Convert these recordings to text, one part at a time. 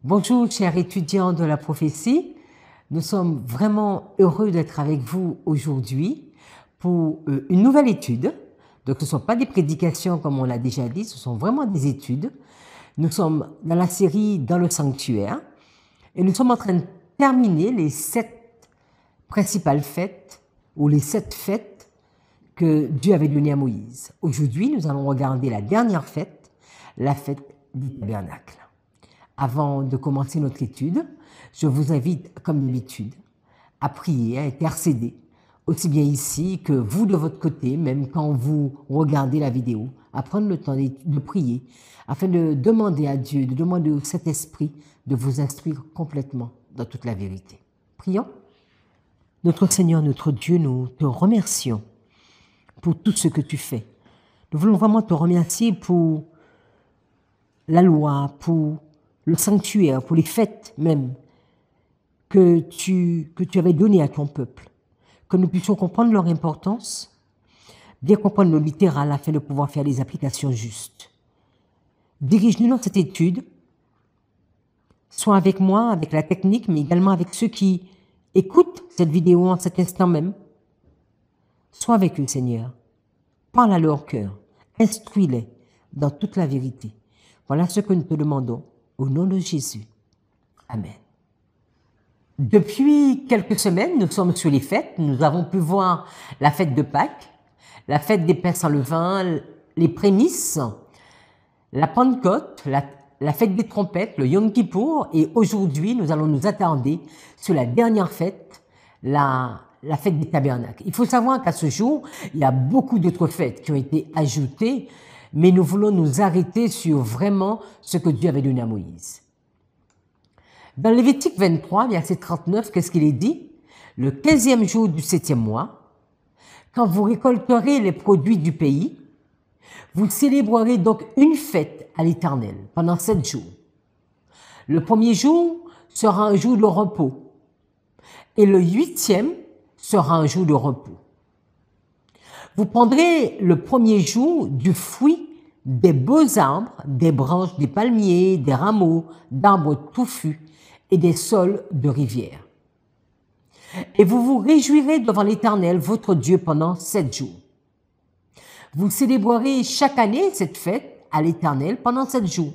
Bonjour chers étudiants de la prophétie, nous sommes vraiment heureux d'être avec vous aujourd'hui pour une nouvelle étude. Donc ce ne sont pas des prédications comme on l'a déjà dit, ce sont vraiment des études. Nous sommes dans la série Dans le sanctuaire et nous sommes en train de terminer les 7 principales fêtes ou les 7 fêtes que Dieu avait données à Moïse. Aujourd'hui, nous allons regarder la dernière fête, la fête du tabernacle. Avant de commencer notre étude, je vous invite, comme d'habitude, à prier, à intercéder, aussi bien ici que vous de votre côté, même quand vous regardez la vidéo, à prendre le temps de prier, afin de demander à Dieu, de demander au Saint-Esprit de vous instruire complètement dans toute la vérité. Prions. Notre Seigneur, notre Dieu, nous te remercions pour tout ce que tu fais. Nous voulons vraiment te remercier pour la loi, pour le sanctuaire, pour les fêtes même que tu avais données à ton peuple, que nous puissions comprendre leur importance, bien comprendre le littéral afin de pouvoir faire des applications justes. Dirige-nous dans cette étude, soit avec moi, avec la technique, mais également avec ceux qui écoutent cette vidéo en cet instant même. Sois avec eux, Seigneur. Parle à leur cœur. Instruis-les dans toute la vérité. Voilà ce que nous te demandons. Au nom de Jésus. Amen. Depuis quelques semaines, nous sommes sur les fêtes. Nous avons pu voir la fête de Pâques, la fête des pains sans levain, les prémices, la Pentecôte, la fête des trompettes, le Yom Kippour. Et aujourd'hui, nous allons nous attarder sur la dernière fête, la fête des tabernacles. Il faut savoir qu'à ce jour, il y a beaucoup d'autres fêtes qui ont été ajoutées, mais nous voulons nous arrêter sur vraiment ce que Dieu avait donné à Moïse. Dans Lévitique 23, verset 39, qu'est-ce qu'il est dit? Le 15e jour du 7e mois, quand vous récolterez les produits du pays, vous célébrerez donc une fête à l'Éternel pendant 7 jours. Le premier jour sera un jour de repos et le 8e sera un jour de repos. Vous prendrez le premier jour du fruit des beaux arbres, des branches des palmiers, des rameaux, d'arbres touffus et des saules de rivière. Et vous vous réjouirez devant l'Éternel, votre Dieu, pendant 7 jours. Vous célébrerez chaque année cette fête à l'Éternel pendant 7 jours.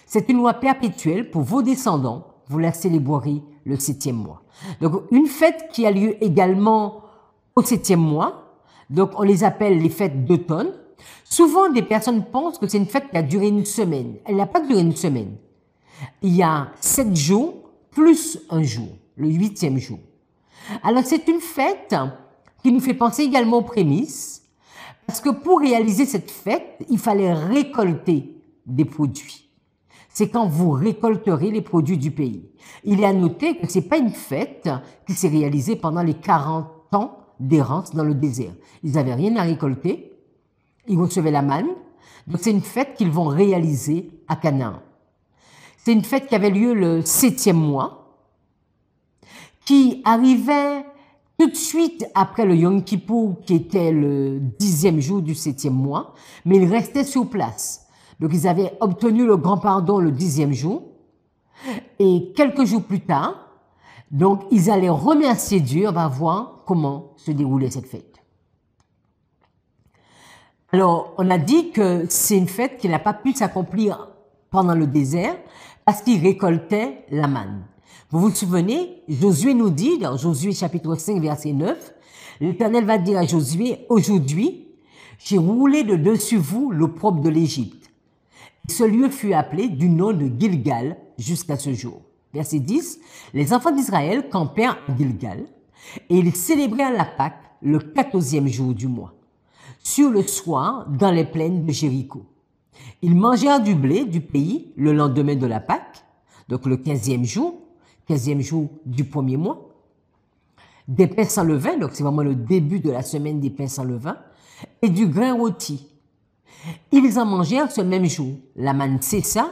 C'est une loi perpétuelle pour vos descendants. Vous la célébrerez le 7e mois. Donc, une fête qui a lieu également au 7e mois. Donc, on les appelle les fêtes d'automne. Souvent, des personnes pensent que c'est une fête qui a duré une semaine. Elle n'a pas duré une semaine. Il y a 7 jours plus un jour, le 8e jour. Alors, c'est une fête qui nous fait penser également aux prémices, parce que pour réaliser cette fête, il fallait récolter des produits. C'est quand vous récolterez les produits du pays. Il est à noter que ce n'est pas une fête qui s'est réalisée pendant les 40 ans d'errance dans le désert. Ils n'avaient rien à récolter, ils recevaient la manne, donc c'est une fête qu'ils vont réaliser à Canaan. C'est une fête qui avait lieu le 7e mois, qui arrivait tout de suite après le Yom Kippour, qui était le 10e jour du 7e mois, mais ils restaient sur place. Donc ils avaient obtenu le grand pardon le 10e jour, et quelques jours plus tard, donc, ils allaient remercier Dieu. On va voir comment se déroulait cette fête. Alors, on a dit que c'est une fête qui n'a pas pu s'accomplir pendant le désert parce qu'ils récoltaient la manne. Vous vous souvenez, Josué nous dit, dans Josué chapitre 5, verset 9, l'Éternel va dire à Josué, « Aujourd'hui, j'ai roulé de dessus vous l'opprobre de l'Égypte. » Ce lieu fut appelé du nom de Gilgal jusqu'à ce jour. Verset 10, les enfants d'Israël campèrent à Gilgal et ils célébrèrent la Pâque le 14e jour du mois, sur le soir dans les plaines de Jéricho. Ils mangèrent du blé du pays le lendemain de la Pâque, donc le 15e jour du premier mois, des pains sans levain, donc c'est vraiment le début de la semaine des pains sans levain, et du grain rôti. Ils en mangèrent ce même jour. La manne cessa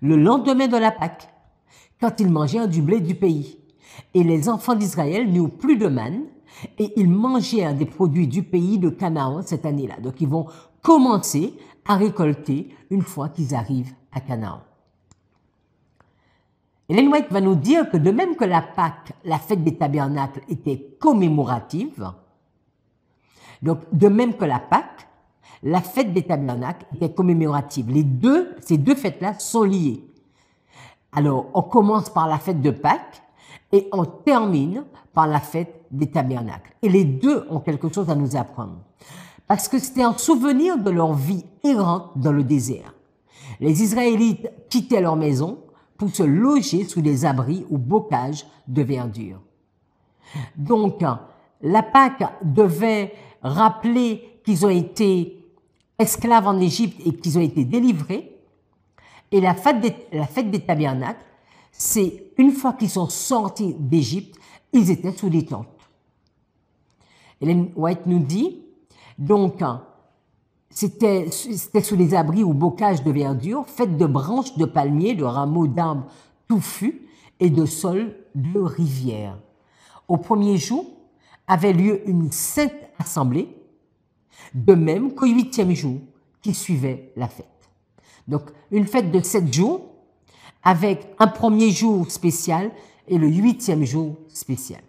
le lendemain de la Pâque, quand ils mangèrent du blé du pays. Et les enfants d'Israël n'eurent plus de manne, et ils mangèrent des produits du pays de Canaan cette année-là. Donc ils vont commencer à récolter une fois qu'ils arrivent à Canaan. Ellen White va nous dire que de même que la Pâque, la fête des tabernacles, était commémorative, donc de même que la Pâque, la fête des tabernacles était commémorative. Ces deux fêtes-là sont liées. Alors, on commence par la fête de Pâques et on termine par la fête des tabernacles. Et les deux ont quelque chose à nous apprendre. Parce que c'était un souvenir de leur vie errante dans le désert. Les Israélites quittaient leur maison pour se loger sous des abris ou bocages de verdure. Donc, la Pâque devait rappeler qu'ils ont été esclaves en Égypte et qu'ils ont été délivrés. Et la fête des tabernacles, c'est une fois qu'ils sont sortis d'Égypte, ils étaient sous des tentes. Ellen White nous dit, donc, c'était sous des abris ou bocages de verdure, faits de branches de palmiers, de rameaux d'arbres touffus et de sols de rivières. Au premier jour avait lieu une sainte assemblée, de même qu'au 8e jour qui suivait la fête. Donc, une fête de 7 jours avec un premier jour spécial et le 8e jour spécial.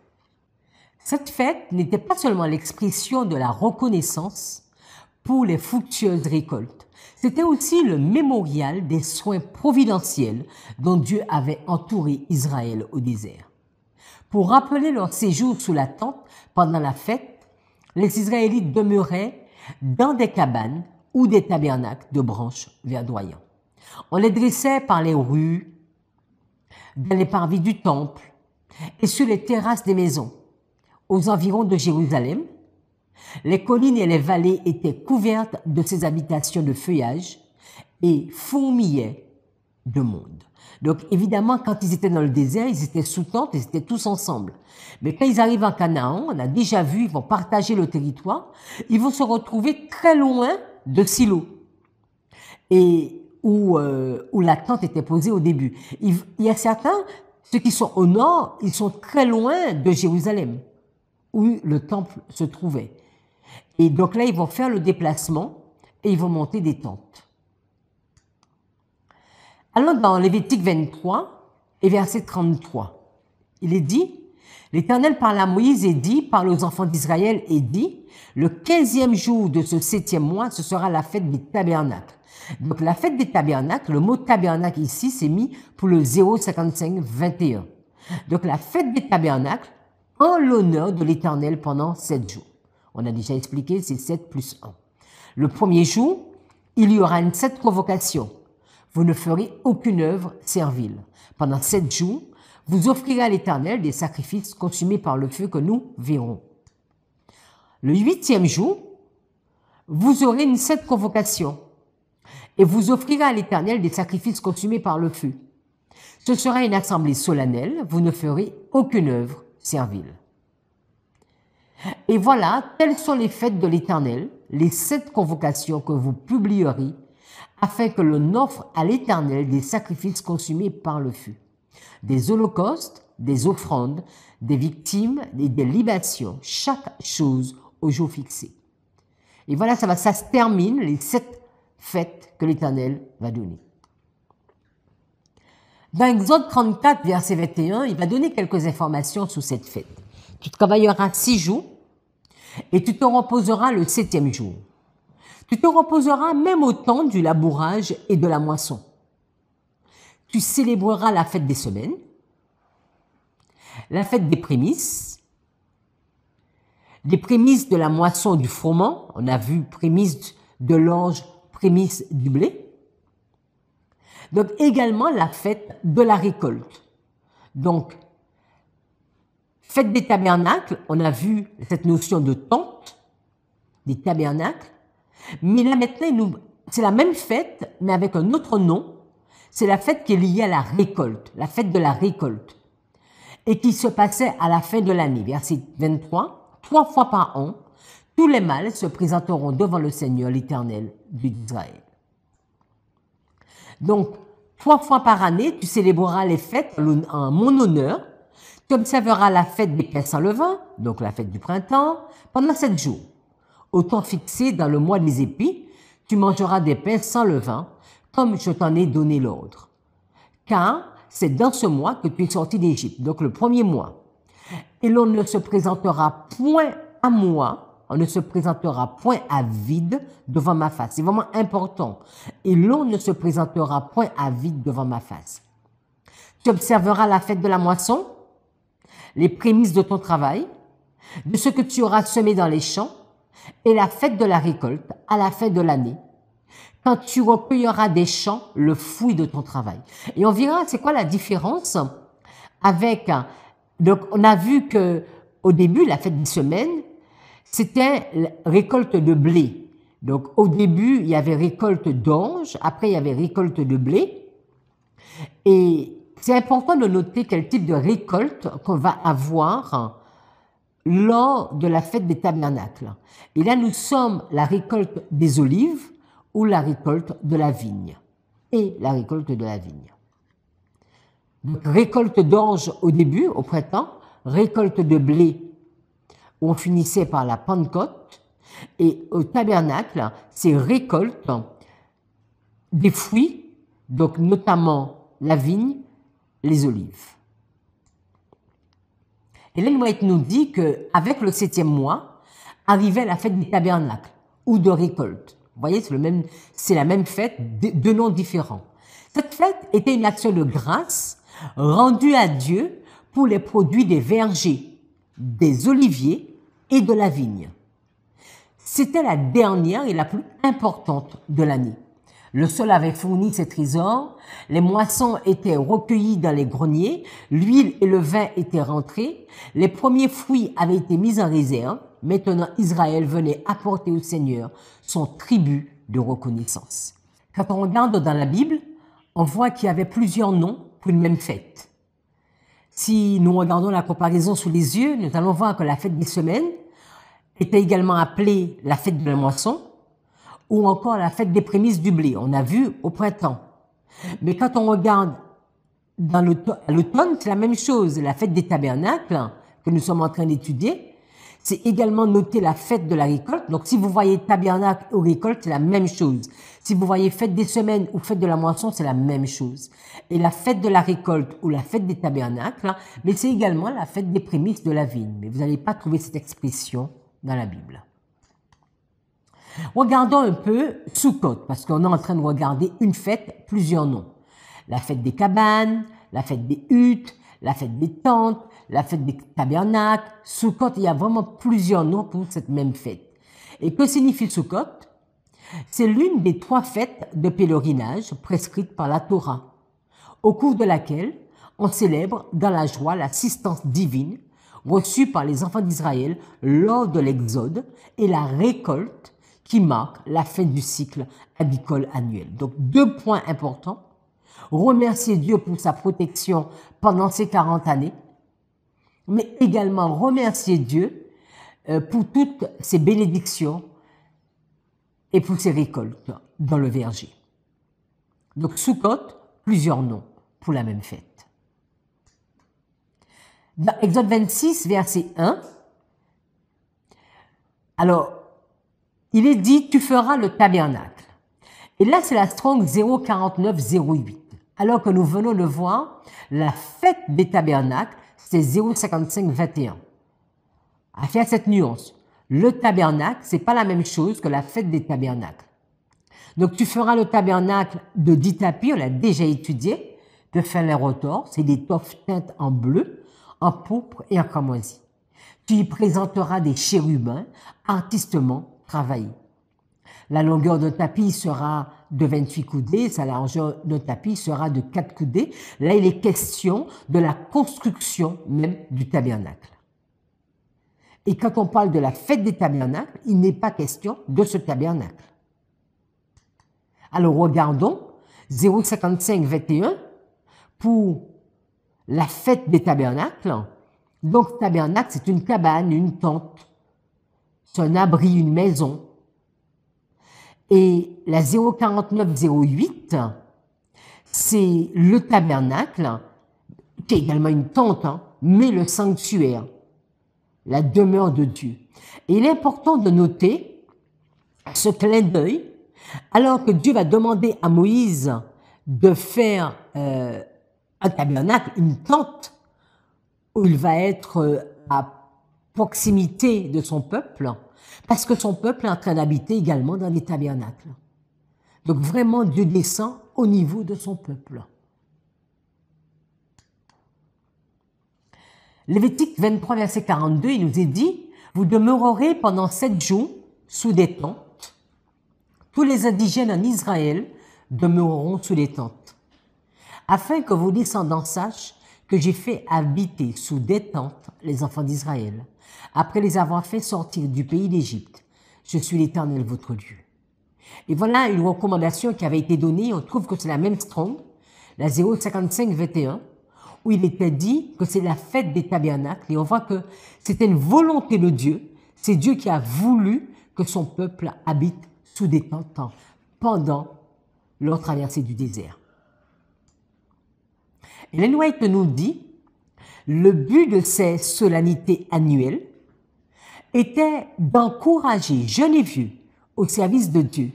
Cette fête n'était pas seulement l'expression de la reconnaissance pour les fructueuses récoltes, c'était aussi le mémorial des soins providentiels dont Dieu avait entouré Israël au désert. Pour rappeler leur séjour sous la tente pendant la fête, les Israélites demeuraient dans des cabanes ou des tabernacles de branches verdoyants. On les dressait par les rues, dans les parvis du temple et sur les terrasses des maisons. Aux environs de Jérusalem, les collines et les vallées étaient couvertes de ces habitations de feuillage et fourmillaient de monde. Donc évidemment, quand ils étaient dans le désert, ils étaient sous tente, ils étaient tous ensemble. Mais quand ils arrivent en Canaan, on a déjà vu, ils vont partager le territoire, ils vont se retrouver très loin de Silo, et où la tente était posée au début. Il y a certains, ceux qui sont au nord, ils sont très loin de Jérusalem, où le temple se trouvait. Et donc là, ils vont faire le déplacement et ils vont monter des tentes. Alors dans Lévitique 23 et verset 33, il est dit, l'Éternel parla à Moïse et dit, parle aux enfants d'Israël et dit, le 15e jour de ce 7e mois, ce sera la fête des tabernacles. Donc la fête des tabernacles, le mot tabernacle ici, c'est mis pour le 055-21. Donc la fête des tabernacles en l'honneur de l'Éternel pendant 7 jours. On a déjà expliqué, c'est 7 plus 1. Le premier jour, il y aura une 7 convocation. Vous ne ferez aucune œuvre servile. Pendant 7 jours, vous offrirez à l'Éternel des sacrifices consumés par le feu que nous verrons. Le 8e jour, vous aurez une 7 convocation et vous offrirez à l'Éternel des sacrifices consumés par le feu. Ce sera une assemblée solennelle, vous ne ferez aucune œuvre servile. Et voilà, telles sont les fêtes de l'Éternel, les 7 convocations que vous publierez, afin que l'on offre à l'Éternel des sacrifices consumés par le feu, des holocaustes, des offrandes, des victimes et des libations, chaque chose au jour fixé. Et voilà, ça se termine, les 7 fêtes que l'Éternel va donner. Dans Exode 34, verset 21, il va donner quelques informations sur cette fête. Tu travailleras 6 jours et tu te reposeras le 7e jour. Tu te reposeras même au temps du labourage et de la moisson. Tu célébreras la fête des semaines, la fête des prémices de la moisson du froment, on a vu prémices de l'orge, prémices du blé. Donc également la fête de la récolte. Donc, fête des tabernacles, on a vu cette notion de tente, des tabernacles. Mais là maintenant, c'est la même fête, mais avec un autre nom. C'est la fête qui est liée à la récolte, la fête de la récolte. Et qui se passait à la fin de l'année. Verset 23, 3 fois par an, tous les mâles se présenteront devant le Seigneur, l'Éternel d'Israël. Donc, 3 fois par année, tu célébreras les fêtes en mon honneur. Tu observeras la fête des pains sans levain, donc la fête du printemps, pendant 7 jours. Au temps fixé dans le mois des épis, tu mangeras des pains sans levain, comme je t'en ai donné l'ordre. Car c'est dans ce mois que tu es sorti d'Égypte, donc le premier mois. Et l'on ne se présentera point à moi, on ne se présentera point à vide devant ma face. C'est vraiment important. Et l'on ne se présentera point à vide devant ma face. Tu observeras la fête de la moisson, les prémices de ton travail, de ce que tu auras semé dans les champs, et la fête de la récolte à la fin de l'année, quand tu recueilleras des champs le fruit de ton travail. Et on verra c'est quoi la différence avec... Donc on a vu que au début, la fête des semaines, c'était la récolte de blé. Donc au début, il y avait récolte d'orge, après il y avait récolte de blé. Et c'est important de noter quel type de récolte qu'on va avoir lors de la fête des tabernacles. Et là, nous sommes la récolte des olives ou la récolte de la vigne. Et la récolte de la vigne. Donc, récolte d'orge au début, au printemps, récolte de blé où on finissait par la Pentecôte, et au tabernacle, c'est récolte des fruits, donc notamment la vigne, les olives. Et l'Ellen White nous dit qu'avec le 7e mois, arrivait la fête des tabernacles ou de récolte. Vous voyez, c'est la même fête, deux noms différents. Cette fête était une action de grâce rendue à Dieu pour les produits des vergers, des oliviers et de la vigne. C'était la dernière et la plus importante de l'année. Le sol avait fourni ses trésors, les moissons étaient recueillies dans les greniers, l'huile et le vin étaient rentrés, les premiers fruits avaient été mis en réserve. Maintenant, Israël venait apporter au Seigneur son tribut de reconnaissance. Quand on regarde dans la Bible, on voit qu'il y avait plusieurs noms pour une même fête. Si nous regardons la comparaison sous les yeux, nous allons voir que la fête des semaines était également appelée la fête de la moisson, ou encore la fête des prémices du blé. On a vu au printemps. Mais quand on regarde à l'automne, c'est la même chose. La fête des tabernacles que nous sommes en train d'étudier, c'est également noté la fête de la récolte. Donc si vous voyez tabernacle ou récolte, c'est la même chose. Si vous voyez fête des semaines ou fête de la moisson, c'est la même chose. Et la fête de la récolte ou la fête des tabernacles, mais c'est également la fête des prémices de la vigne. Mais vous n'allez pas trouver cette expression dans la Bible. Regardons un peu Sukkot, parce qu'on est en train de regarder une fête, plusieurs noms. La fête des cabanes, la fête des huttes, la fête des tentes, la fête des tabernacles. Sukkot, il y a vraiment plusieurs noms pour cette même fête. Et que signifie Sukkot? C'est l'une des 3 fêtes de pèlerinage prescrites par la Torah, au cours de laquelle on célèbre dans la joie l'assistance divine reçue par les enfants d'Israël lors de l'Exode et la récolte qui marque la fin du cycle agricole annuel. Donc 2 points importants. Remercier Dieu pour sa protection pendant ces 40 années, mais également remercier Dieu pour toutes ses bénédictions et pour ses récoltes dans le verger. Donc Sukkot, plusieurs noms pour la même fête. Dans Exode 26, verset 1, alors, il est dit, tu feras le tabernacle. Et là, c'est la Strong 04908. Alors que nous venons de voir, la fête des tabernacles, c'est 05521. À faire cette nuance. Le tabernacle, c'est pas la même chose que la fête des tabernacles. Donc, tu feras le tabernacle de 10 tapis, on l'a déjà étudié, de Finlay-Rotor, c'est des toffes teintes en bleu, en pourpre et en cramoisi. Tu y présenteras des chérubins artistement travaillés. La longueur d'un tapis sera de 28 coudées, sa largeur d'un tapis sera de 4 coudées. Là, il est question de la construction même du tabernacle. Et quand on parle de la fête des tabernacles, il n'est pas question de ce tabernacle. Alors, regardons 05521 pour la fête des tabernacles. Donc, tabernacle, c'est une cabane, une tente. C'est un abri, une maison. Et la 04908, c'est le tabernacle, qui est également une tente, mais le sanctuaire, la demeure de Dieu. Et il est important de noter ce clin d'œil, alors que Dieu va demander à Moïse de faire un tabernacle, une tente, où il va être à proximité de son peuple, parce que son peuple est en train d'habiter également dans des tabernacles. Donc vraiment, Dieu descend au niveau de son peuple. Lévitique 23, verset 42, il nous est dit, « Vous demeurerez pendant 7 jours sous des tentes. Tous les indigènes en Israël demeureront sous les tentes, afin que vos descendants sachent que j'ai fait habiter sous des tentes les enfants d'Israël, après les avoir fait sortir du pays d'Égypte. Je suis l'Éternel, votre Dieu. » Et voilà une recommandation qui avait été donnée, on trouve que c'est la même Strong, la 055-21, où il était dit que c'est la fête des tabernacles, et on voit que c'était une volonté de Dieu, c'est Dieu qui a voulu que son peuple habite sous des tentes pendant leur traversée du désert. Ellen White nous dit, le but de ces solennités annuelles était d'encourager jeunes et vieux au service de Dieu,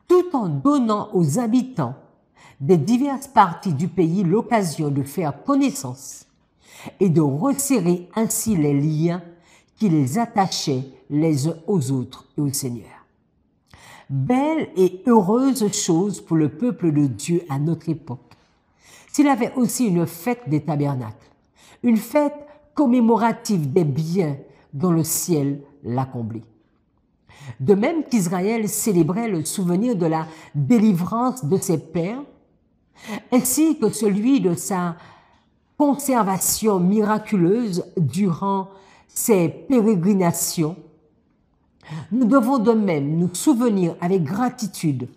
tout en donnant aux habitants des diverses parties du pays l'occasion de faire connaissance et de resserrer ainsi les liens qui les attachaient les uns aux autres et au Seigneur. Belle et heureuse chose pour le peuple de Dieu à notre époque. S'il avait aussi une fête des tabernacles, une fête commémorative des biens dont le ciel l'a comblé. De même qu'Israël célébrait le souvenir de la délivrance de ses pères, ainsi que celui de sa conservation miraculeuse durant ses pérégrinations, nous devons de même nous souvenir avec gratitude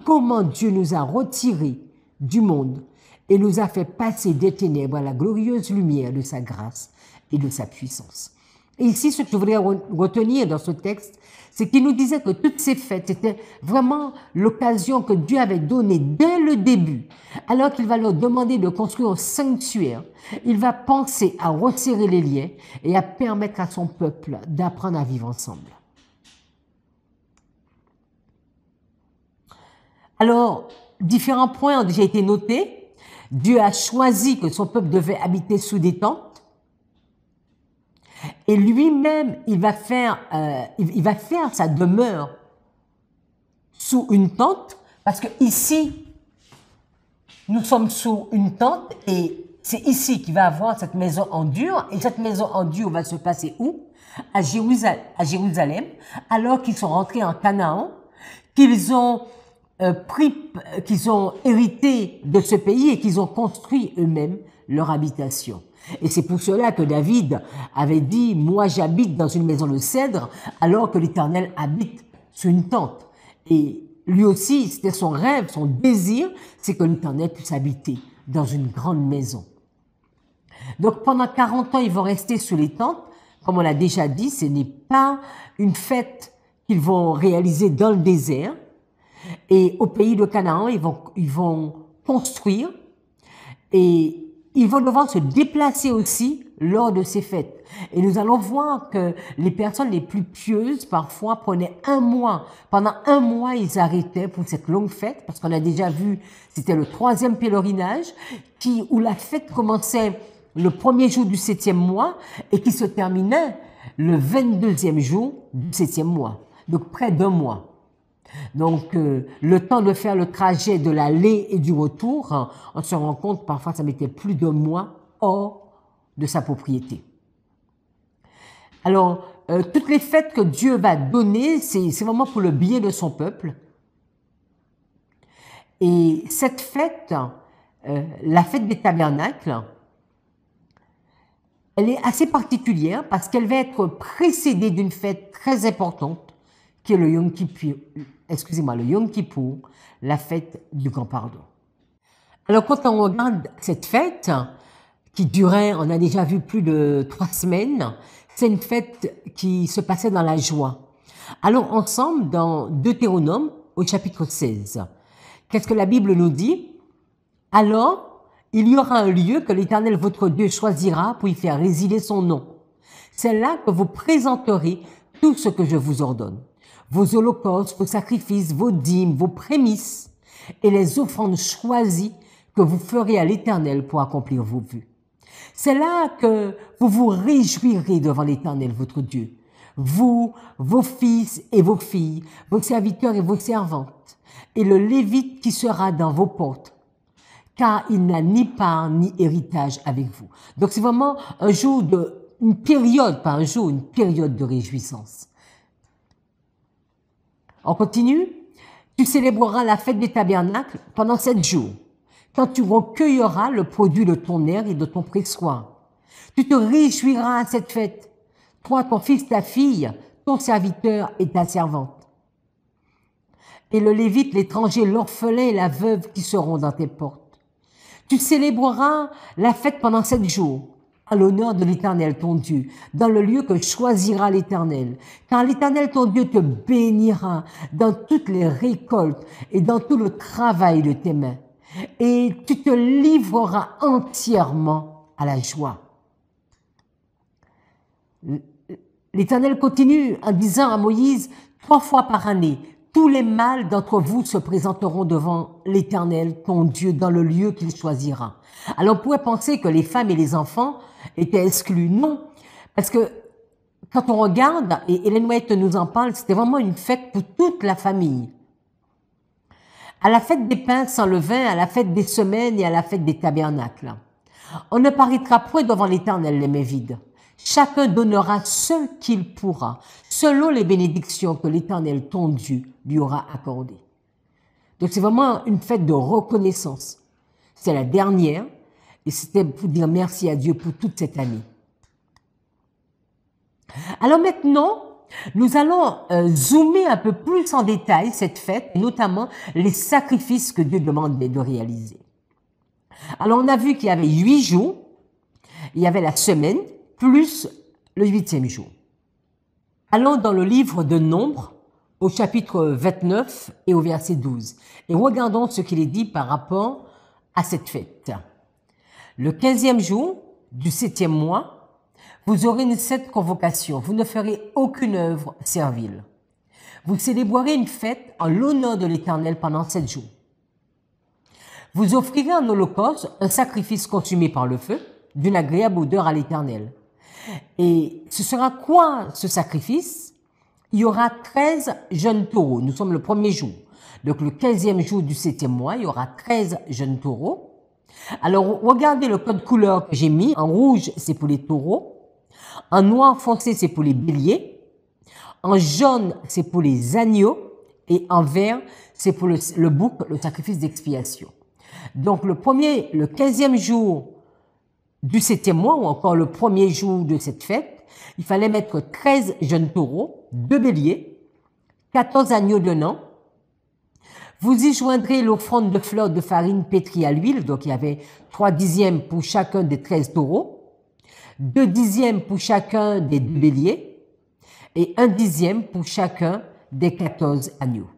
comment Dieu nous a retirés du monde et nous a fait passer des ténèbres à la glorieuse lumière de sa grâce et de sa puissance. Et ici, ce que je voudrais retenir dans ce texte, c'est qu'il nous disait que toutes ces fêtes étaient vraiment l'occasion que Dieu avait donnée dès le début. Alors qu'il va leur demander de construire un sanctuaire, il va penser à resserrer les liens et à permettre à son peuple d'apprendre à vivre ensemble. Alors, différents points ont déjà été notés. Dieu a choisi que son peuple devait habiter sous des tentes. Et lui-même, il va faire sa demeure sous une tente, parce que ici, nous sommes sous une tente et c'est ici qu'il va avoir cette maison en dur. Et cette maison en dur va se passer où? À Jérusalem, alors qu'ils sont rentrés en Canaan, qu'ils ont hérité de ce pays et qu'ils ont construit eux-mêmes leur habitation. Et c'est pour cela que David avait dit « Moi j'habite dans une maison de cèdre alors que l'Éternel habite sous une tente ». Et lui aussi, c'était son rêve, son désir, c'est que l'Éternel puisse habiter dans une grande maison. Donc pendant 40 ans, ils vont rester sous les tentes. Comme on l'a déjà dit, ce n'est pas une fête qu'ils vont réaliser dans le désert. Et au pays de Canaan, ils vont construire et ils vont devoir se déplacer aussi lors de ces fêtes. Et nous allons voir que les personnes les plus pieuses, parfois, prenaient un mois. Pendant un mois, ils arrêtaient pour cette longue fête, parce qu'on a déjà vu, c'était le 3e pèlerinage, où la fête commençait le 1er jour du 7e mois et qui se terminait le 22e jour du 7e mois. Donc près d'un mois. Donc, le temps de faire le trajet de l'aller et du retour, on se rend compte, parfois, ça mettait plus d'un mois hors de sa propriété. Alors, toutes les fêtes que Dieu va donner, c'est vraiment pour le bien de son peuple. Et cette fête, la fête des tabernacles, elle est assez particulière parce qu'elle va être précédée d'une fête très importante qui est le Yom Kippour, la fête du grand pardon. Alors quand on regarde cette fête, qui durait, on a déjà vu plus de 3 semaines, c'est une fête qui se passait dans la joie. Allons ensemble dans Deutéronome au chapitre 16. Qu'est-ce que la Bible nous dit? Alors, il y aura un lieu que l'Éternel votre Dieu choisira pour y faire résider son nom. C'est là que vous présenterez tout ce que je vous ordonne. Vos holocaustes, vos sacrifices, vos dîmes, vos prémices et les offrandes choisies que que vous ferez à l'Éternel pour accomplir vos vœux. C'est là que vous vous réjouirez devant l'Éternel, votre Dieu. Vous, vos fils et vos filles, vos serviteurs et vos servantes, et le Lévite qui sera dans vos portes, car il n'a ni part ni héritage avec vous. Donc c'est vraiment un jour une période, pas un jour, une période de réjouissance. On continue. Tu célébreras la fête des tabernacles pendant 7 jours, quand tu recueilleras le produit de ton aire et de ton pressoir. Tu te réjouiras à cette fête, toi, ton fils, ta fille, ton serviteur et ta servante. Et le Lévite, l'étranger, l'orphelin et la veuve qui seront dans tes portes. Tu célébreras la fête pendant 7 jours, à l'honneur de l'Éternel, ton Dieu, dans le lieu que choisira l'Éternel. Car l'Éternel, ton Dieu, te bénira dans toutes les récoltes et dans tout le travail de tes mains. Et tu te livreras entièrement à la joie. L'Éternel continue en disant à Moïse, 3 fois par année, tous les mâles d'entre vous se présenteront devant l'Éternel, ton Dieu, dans le lieu qu'il choisira. Alors on pourrait penser que les femmes et les enfants étaient exclus. Non, parce que quand on regarde, et Ellen White nous en parle, c'était vraiment une fête pour toute la famille. À la fête des pains sans levain, à la fête des semaines et à la fête des tabernacles. On ne paraîtra point devant l'Éternel les mains vides. Chacun donnera ce qu'il pourra, selon les bénédictions que l'Éternel, ton Dieu, lui aura accordées. Donc c'est vraiment une fête de reconnaissance. C'est la dernière, et c'était pour dire merci à Dieu pour toute cette année. Alors maintenant, nous allons zoomer un peu plus en détail cette fête, notamment les sacrifices que Dieu demandait de réaliser. Alors on a vu qu'il y avait 8 jours, il y avait la semaine, plus le 8e jour. Allons dans le livre de Nombres, au chapitre 29 et au verset 12, et regardons ce qu'il est dit par rapport à cette fête. Le 15e jour du 7e mois, vous aurez une sainte convocation, vous ne ferez aucune œuvre servile. Vous célébrerez une fête en l'honneur de l'Éternel pendant 7 jours. Vous offrirez en holocauste un sacrifice consumé par le feu, d'une agréable odeur à l'Éternel. Et ce sera quoi ce sacrifice? Il y aura 13 jeunes taureaux. Nous sommes le 1er jour. Donc le 15e jour du 7e mois, il y aura 13 jeunes taureaux. Alors regardez le code couleur que j'ai mis. En rouge, c'est pour les taureaux. En noir foncé, c'est pour les béliers. En jaune, c'est pour les agneaux. Et en vert, c'est pour le bouc, le sacrifice d'expiation. Donc le 15e jour du 7e mois, ou encore le 1er jour de cette fête, il fallait mettre 13 jeunes taureaux, 2 béliers, 14 agneaux d'un an. Vous y joindrez l'offrande de fleurs de farine pétrie à l'huile, donc il y avait 3 dixièmes pour chacun des 13 taureaux, 2 dixièmes pour chacun des 2 béliers, et 1 dixième pour chacun des 14 agneaux.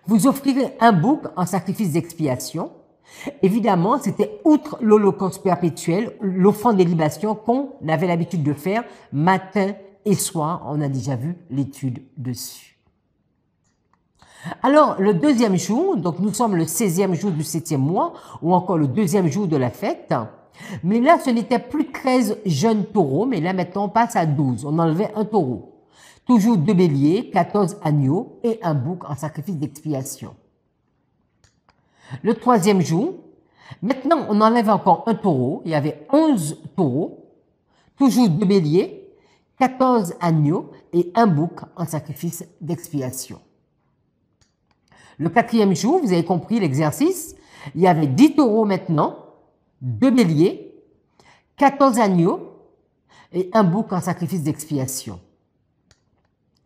Vous offrirez un bouc en sacrifice d'expiation. Évidemment, c'était outre l'holocauste perpétuel, l'offrande des libations qu'on avait l'habitude de faire matin et soir. On a déjà vu l'étude dessus. Alors, le 2e jour, donc nous sommes le 16e jour du 7e mois, ou encore le 2e jour de la fête. Mais là, ce n'était plus 13 jeunes taureaux, mais là maintenant on passe à 12. On enlevait un taureau. Toujours 2 béliers, 14 agneaux et un bouc en sacrifice d'expiation. Le 3e jour, maintenant on enlève encore un taureau, il y avait 11 taureaux, toujours 2 béliers, 14 agneaux et un bouc en sacrifice d'expiation. Le 4e jour, vous avez compris l'exercice, il y avait 10 taureaux maintenant, 2 béliers, 14 agneaux et un bouc en sacrifice d'expiation.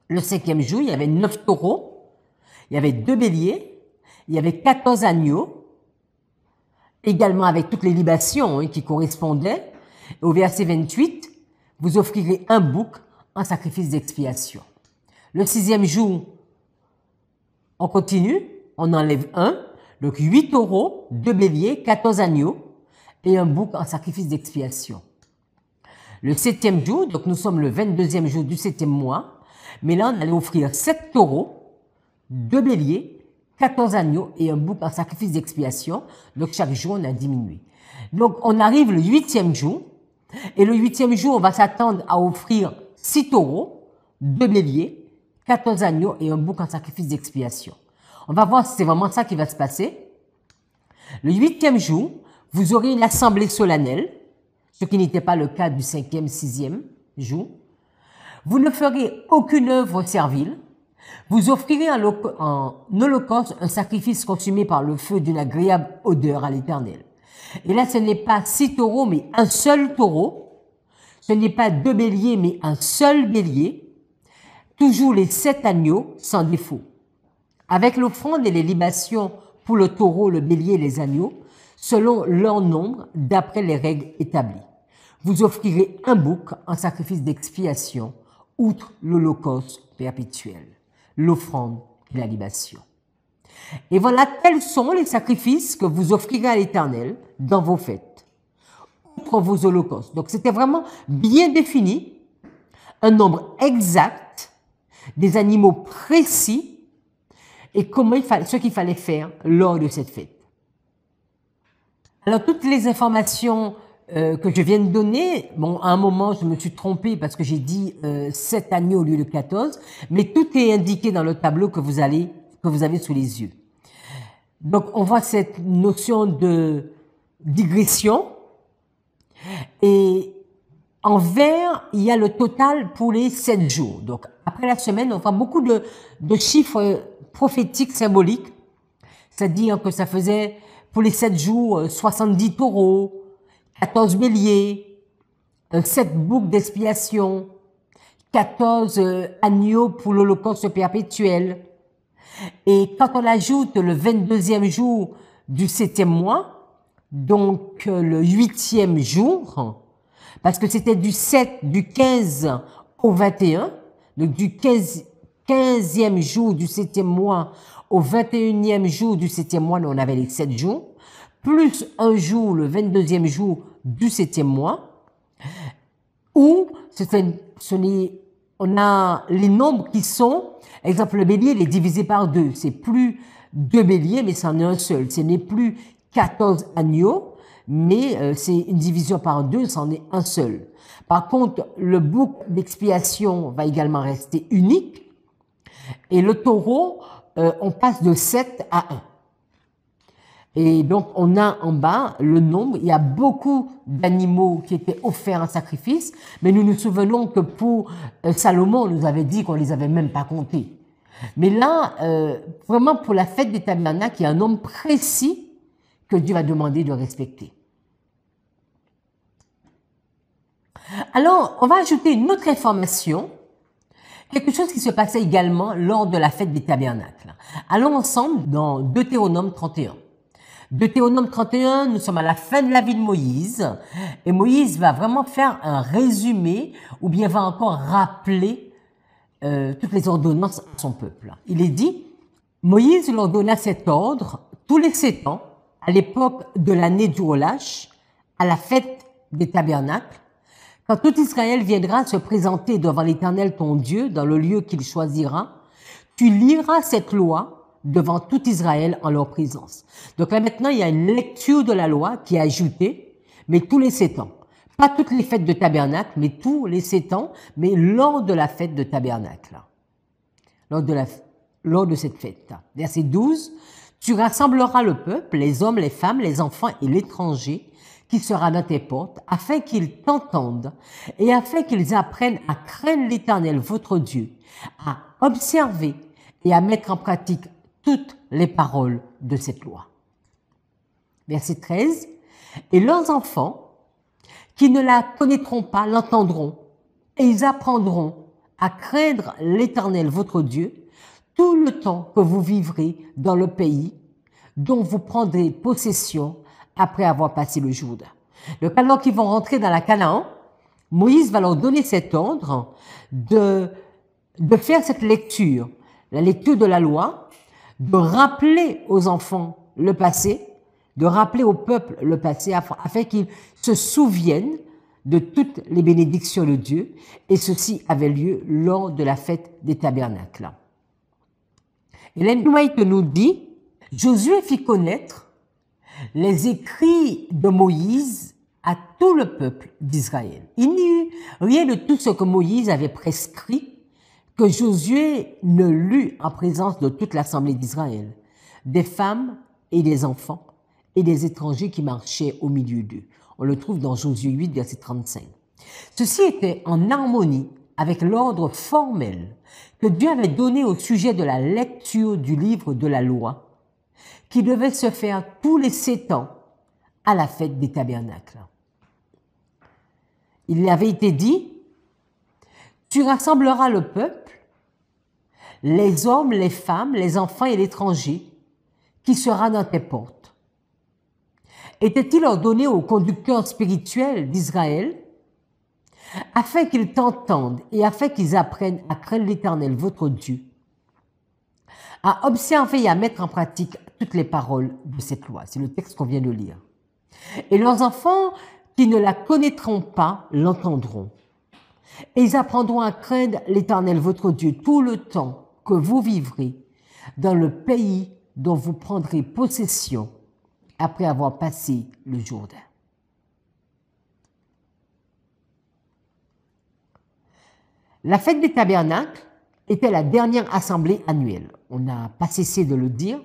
Le 5e jour, il y avait 9 taureaux, il y avait 2 béliers, il y avait 14 agneaux, également avec toutes les libations qui correspondaient. Au verset 28, vous offrirez un bouc en sacrifice d'expiation. Le 6e jour, on continue, on enlève un, donc 8 taureaux, 2 béliers, 14 agneaux et un bouc en sacrifice d'expiation. Le 7e jour, donc nous sommes le 22e jour du 7e mois, mais là on allait offrir 7 taureaux, 2 béliers, 14 agneaux et un bouc en sacrifice d'expiation. Donc chaque jour, on a diminué. Donc on arrive le 8e jour. Et le 8e jour, on va s'attendre à offrir 6 taureaux, 2 béliers, 14 agneaux et un bouc en sacrifice d'expiation. On va voir si c'est vraiment ça qui va se passer. Le 8e jour, vous aurez une assemblée solennelle, ce qui n'était pas le cas du 5e, 6e jour. Vous ne ferez aucune œuvre servile. Vous offrirez en holocauste un sacrifice consumé par le feu d'une agréable odeur à l'Éternel. Et là, ce n'est pas 6 taureaux, mais un seul taureau. Ce n'est pas 2 béliers, mais un seul bélier. Toujours les 7 agneaux sans défaut. Avec l'offrande et les libations pour le taureau, le bélier et les agneaux, selon leur nombre, d'après les règles établies. Vous offrirez un bouc en sacrifice d'expiation, outre l'holocauste perpétuel, l'offrande et la libation. Et voilà, tels sont les sacrifices que vous offrirez à l'Éternel dans vos fêtes, outre vos holocaustes. Donc c'était vraiment bien défini, un nombre exact, des animaux précis, et ce qu'il fallait faire lors de cette fête. Alors, toutes les informations que je viens de donner, bon, à un moment, je me suis trompée parce que j'ai dit 7 agneaux au lieu de 14, mais tout est indiqué dans le tableau que vous avez sous les yeux. Donc, on voit cette notion de digression, et en vert, il y a le total pour les 7 jours. Donc, après la semaine, on voit beaucoup de chiffres prophétiques symboliques, c'est-à-dire que ça faisait pour les 7 jours 70 taureaux, 14 béliers, 7 boucs d'expiation, 14 agneaux pour l'holocauste perpétuel. Et quand on ajoute le 22e jour du 7e mois, donc le 8e jour, parce que c'était du 15 au 21, donc du 15e jour du 7e mois au 21e jour du 7e mois, on avait les 7 jours, plus un jour, le 22e jour du 7e mois, où on a les nombres qui sont, exemple, le bélier, il est divisé par 2. C'est plus 2 béliers, mais c'en est un seul. Ce n'est plus 14 agneaux, mais c'est une division par 2, c'en est un seul. Par contre, le bouc d'expiation va également rester unique, et le taureau, on passe de 7 à 1. Et donc, on a en bas le nombre. Il y a beaucoup d'animaux qui étaient offerts en sacrifice, mais nous nous souvenons que pour Salomon, on nous avait dit qu'on les avait même pas comptés. Mais là, vraiment pour la fête des tabernacles, il y a un nombre précis que Dieu va demander de respecter. Alors, on va ajouter une autre information, quelque chose qui se passait également lors de la fête des tabernacles. Allons ensemble dans Deutéronome 31. Deutéronome 31, nous sommes à la fin de la vie de Moïse, et Moïse va vraiment faire un résumé, ou bien va encore rappeler toutes les ordonnances à son peuple. Il est dit, Moïse leur donna cet ordre tous les 7 ans, à l'époque de l'année du relâche, à la fête des tabernacles, quand tout Israël viendra se présenter devant l'Éternel ton Dieu dans le lieu qu'il choisira, tu liras cette loi devant tout Israël en leur présence. Donc là maintenant, il y a une lecture de la loi qui est ajoutée, mais tous les 7 ans. Pas toutes les fêtes de tabernacle, mais tous les 7 ans, mais lors de la fête de tabernacle. Lors de cette fête. Verset 12, tu rassembleras le peuple, les hommes, les femmes, les enfants et l'étranger qui sera dans tes portes, afin qu'ils t'entendent et afin qu'ils apprennent à craindre l'Éternel, votre Dieu, à observer et à mettre en pratique toutes les paroles de cette loi. Verset 13. Et leurs enfants, qui ne la connaîtront pas, l'entendront, et ils apprendront à craindre l'Éternel, votre Dieu, tout le temps que vous vivrez dans le pays dont vous prendrez possession après avoir passé le Jourdain. Donc, alors qu'ils vont rentrer dans la Canaan, Moïse va leur donner cet ordre de faire cette lecture, la lecture de la loi, de rappeler aux enfants le passé, de rappeler au peuple le passé, afin qu'ils se souviennent de toutes les bénédictions de Dieu, et ceci avait lieu lors de la fête des tabernacles. Ellen White nous dit, Josué fit connaître les écrits de Moïse à tout le peuple d'Israël. Il n'y eut rien de tout ce que Moïse avait prescrit que Josué ne lut en présence de toute l'assemblée d'Israël, des femmes et des enfants et des étrangers qui marchaient au milieu d'eux. On le trouve dans Josué 8, verset 35. Ceci était en harmonie avec l'ordre formel que Dieu avait donné au sujet de la lecture du livre de la loi, qui devait se faire tous les 7 ans à la fête des tabernacles. Il avait été dit, tu rassembleras le peuple, les hommes, les femmes, les enfants et l'étranger, qui sera dans tes portes. Était-il ordonné aux conducteurs spirituels d'Israël, afin qu'ils t'entendent et afin qu'ils apprennent à craindre l'Éternel, votre Dieu, à observer et à mettre en pratique toutes les paroles de cette loi. C'est le texte qu'on vient de lire. Et leurs enfants qui ne la connaîtront pas l'entendront. Et ils apprendront à craindre l'Éternel, votre Dieu, tout le temps que vous vivrez dans le pays dont vous prendrez possession après avoir passé le Jourdain. La fête des tabernacles était la dernière assemblée annuelle. On n'a pas cessé de le dire.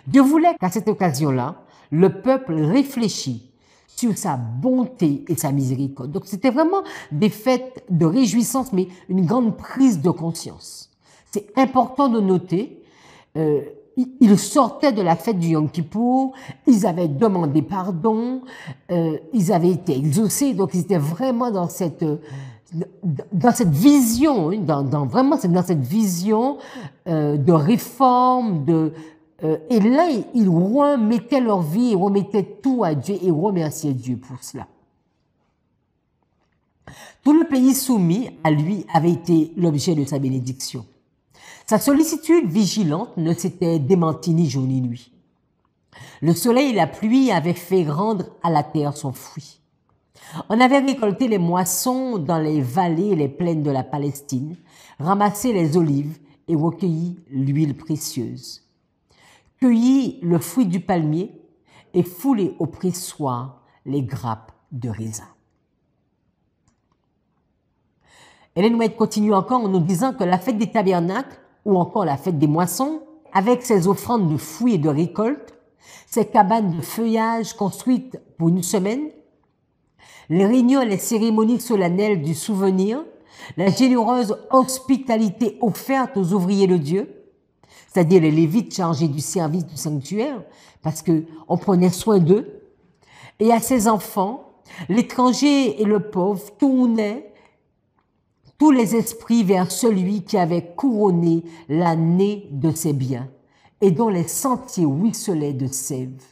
Dieu voulait qu'à cette occasion-là, le peuple réfléchisse sur sa bonté et sa miséricorde. Donc c'était vraiment des fêtes de réjouissance, mais une grande prise de conscience. C'est important de noter, ils sortaient de la fête du Yom Kippour, ils avaient demandé pardon, ils avaient été exaucés, donc ils étaient vraiment dans cette vision, vraiment c'est dans cette vision de réforme, et là ils remettaient leur vie, ils remettaient tout à Dieu et remerciaient Dieu pour cela. Tout le pays soumis à lui avait été l'objet de sa bénédiction. Sa sollicitude vigilante ne s'était démentie ni jour ni nuit. Le soleil et la pluie avaient fait rendre à la terre son fruit. On avait récolté les moissons dans les vallées et les plaines de la Palestine, ramassé les olives et recueilli l'huile précieuse, cueilli le fruit du palmier et foulé au pressoir les grappes de raisin. Ellen White continue encore en nous disant que la fête des tabernacles, ou encore la fête des moissons, avec ses offrandes de fruits et de récoltes, ses cabanes de feuillage construites pour une semaine, les réunions et les cérémonies solennelles du souvenir, la généreuse hospitalité offerte aux ouvriers de Dieu, c'est-à-dire les Lévites chargés du service du sanctuaire, parce qu'on prenait soin d'eux, et à ses enfants, l'étranger et le pauvre tournaient tous les esprits vers celui qui avait couronné l'année de ses biens et dont les sentiers ruisselaient de sève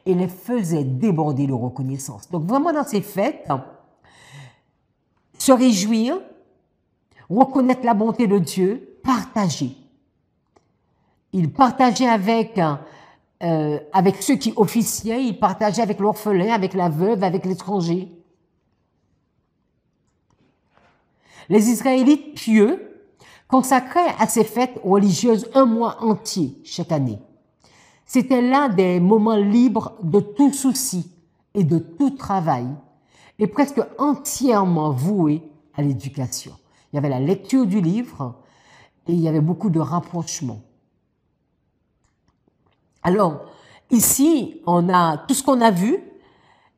et les faisait déborder de reconnaissance. Donc vraiment dans ces fêtes, se réjouir, reconnaître la bonté de Dieu, partager. Il partageait avec ceux qui officiaient, il partageait avec l'orphelin, avec la veuve, avec l'étranger. Les Israélites pieux consacraient à ces fêtes religieuses un mois entier chaque année. C'était l'un des moments libres de tout souci et de tout travail, et presque entièrement voués à l'éducation. Il y avait la lecture du livre et il y avait beaucoup de rapprochements. Alors, ici, on a tout ce qu'on a vu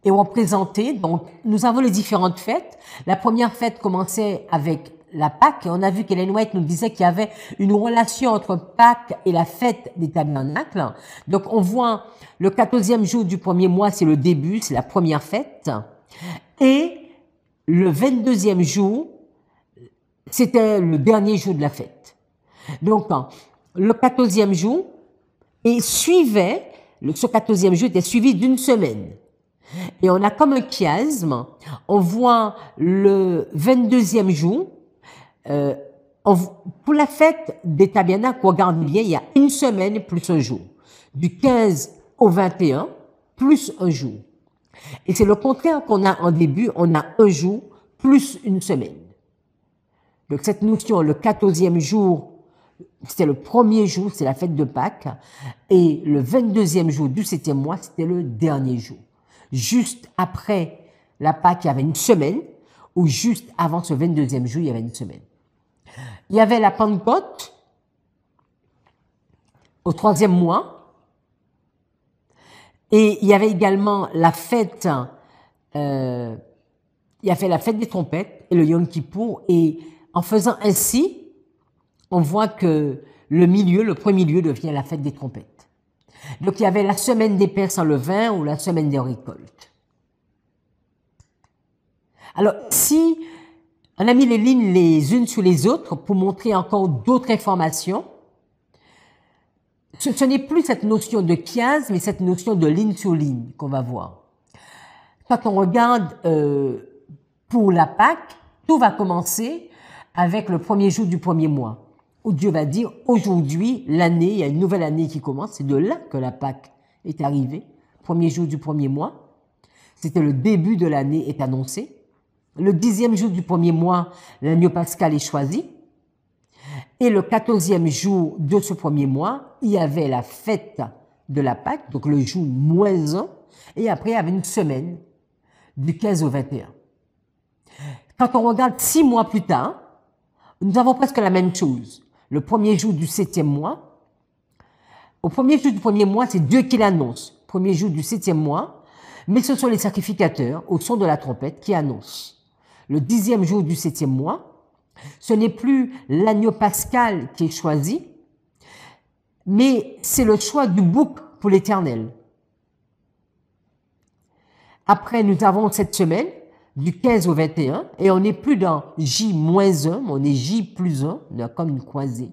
et représenté. Donc, nous avons les différentes fêtes. La première fête commençait avec la Pâque. Et on a vu qu'Ellen White nous disait qu'il y avait une relation entre Pâques et la fête des tabernacles. Donc, on voit le 14e jour du premier mois, c'est le début, c'est la première fête. Et le 22e jour, c'était le dernier jour de la fête. Donc, le 14e jour, et suivait, ce 14e jour était suivi d'une semaine. Et on a comme un chiasme, on voit le 22e jour, pour la fête des tabernacles, regardez bien, il y a une semaine plus un jour. Du 15 au 21, plus un jour. Et c'est le contraire qu'on a en début, on a un jour plus une semaine. Donc cette notion, le 14e jour c'était le premier jour, c'est la fête de Pâques, et le 22e jour du 7e mois, c'était le dernier jour. Juste après la Pâques, il y avait une semaine, ou juste avant ce 22e jour, il y avait une semaine. Il y avait la Pentecôte au 3e mois, et il y avait également la fête, il y avait la fête des trompettes et le Yom Kippour, et en faisant ainsi, on voit que le premier lieu devient la fête des trompettes. Donc il y avait la semaine des Pères sans levain ou la semaine des récoltes. Alors si on a mis les lignes les unes sur les autres pour montrer encore d'autres informations, ce n'est plus cette notion de chiasme, mais cette notion de ligne sur ligne qu'on va voir. Quand on regarde pour la Pâque, tout va commencer avec le premier jour du premier mois, où Dieu va dire, aujourd'hui, l'année, il y a une nouvelle année qui commence, c'est de là que la Pâque est arrivée, premier jour du premier mois, c'était le début de l'année est annoncé, le 10e jour du premier mois, l'agneau pascal est choisi, et le 14e jour de ce premier mois, il y avait la fête de la Pâque, donc le jour -1, et après il y avait une semaine, du 15 au 21. Quand on regarde 6 mois plus tard, nous avons presque la même chose. Le premier jour du 7e mois, au premier jour du premier mois, c'est Dieu qui l'annonce. Premier jour du 7e mois, mais ce sont les sacrificateurs, au son de la trompette, qui annoncent. Le 10e jour du 7e mois, ce n'est plus l'agneau pascal qui est choisi, mais c'est le choix du bouc pour l'Éternel. Après, nous avons cette semaine, du 15 au 21, et on n'est plus dans J-1, mais on est J+1, comme une croisée.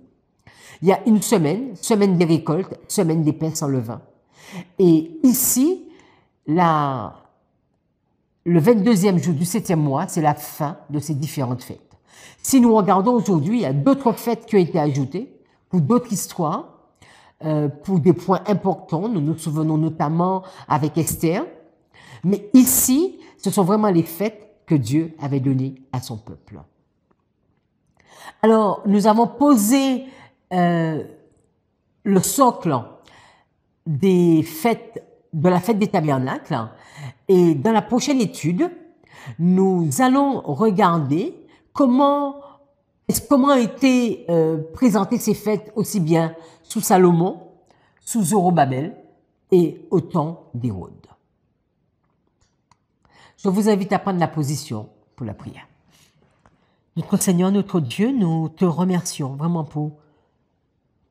Il y a une semaine, semaine des récoltes, semaine des pains sans levain. Et ici, le 22e jour du 7e mois, c'est la fin de ces différentes fêtes. Si nous regardons aujourd'hui, il y a d'autres fêtes qui ont été ajoutées, pour d'autres histoires, pour des points importants. Nous nous souvenons notamment avec Esther. Mais ici, ce sont vraiment les fêtes que Dieu avait données à son peuple. Alors, nous avons posé le socle des fêtes, de la fête des tabernacles, et dans la prochaine étude, nous allons regarder comment ont été présentées ces fêtes aussi bien sous Salomon, sous Zorobabel et au temps d'Hérode. Je vous invite à prendre la position pour la prière. Notre Seigneur, notre Dieu, nous te remercions vraiment pour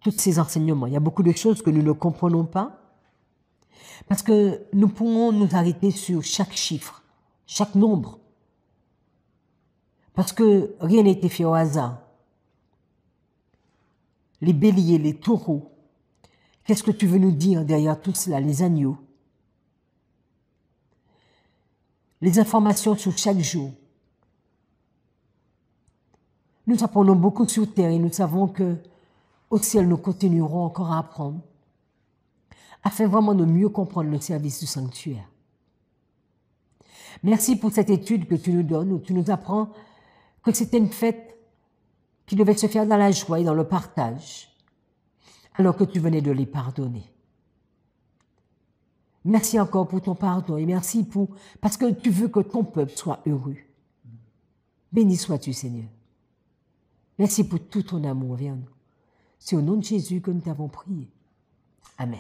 tous ces enseignements. Il y a beaucoup de choses que nous ne comprenons pas parce que nous pouvons nous arrêter sur chaque chiffre, chaque nombre, parce que rien n'a été fait au hasard. Les béliers, les taureaux, qu'est-ce que tu veux nous dire derrière tout cela, les agneaux? Les informations sur chaque jour. Nous apprenons beaucoup sur terre et nous savons que au ciel, nous continuerons encore à apprendre afin vraiment de mieux comprendre le service du sanctuaire. Merci pour cette étude que tu nous donnes où tu nous apprends que c'était une fête qui devait se faire dans la joie et dans le partage alors que tu venais de les pardonner. Merci encore pour ton pardon et merci parce que tu veux que ton peuple soit heureux. Béni sois-tu, Seigneur. Merci pour tout ton amour envers nous. C'est au nom de Jésus que nous t'avons prié. Amen.